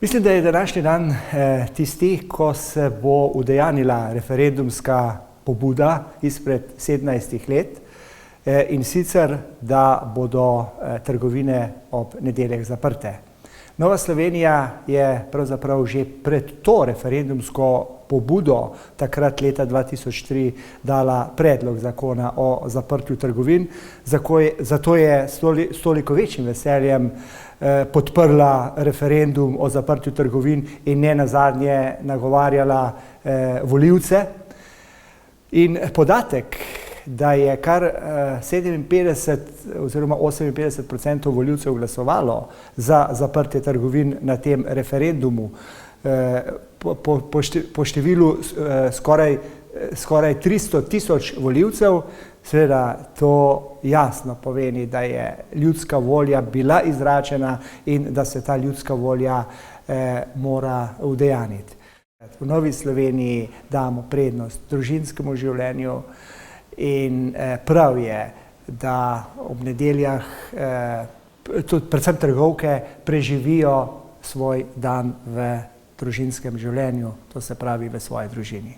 Mislim, da je današnji dan tisti, ko se bo udejanila referendumska pobuda izpred 17 let in sicer, da bodo trgovine ob nedeljah zaprte. Nova Slovenija je pravzaprav že pred to referendumsko pobudo takrat leta 2003 dala predlog zakona o zaprtju trgovin, zato je s toliko večjim veseljem podprla referendum o zaprtju trgovin in ne nazadnje nagovarjala volivce. In podatek, da je kar 57 oziroma 58% volivcev glasovalo za zaprtje trgovin na tem referendumu, po številu skoraj 300 tisoč volivcev, seveda to jasno pomeni, da je ljudska volja bila izračena in da se ta ljudska volja mora udejaniti. V Novi Sloveniji damo prednost družinskemu življenju in prav je, da ob nedeljah tudi predvsem trgovke preživijo svoj dan v družinskem življenju, to se pravi v svoji družini.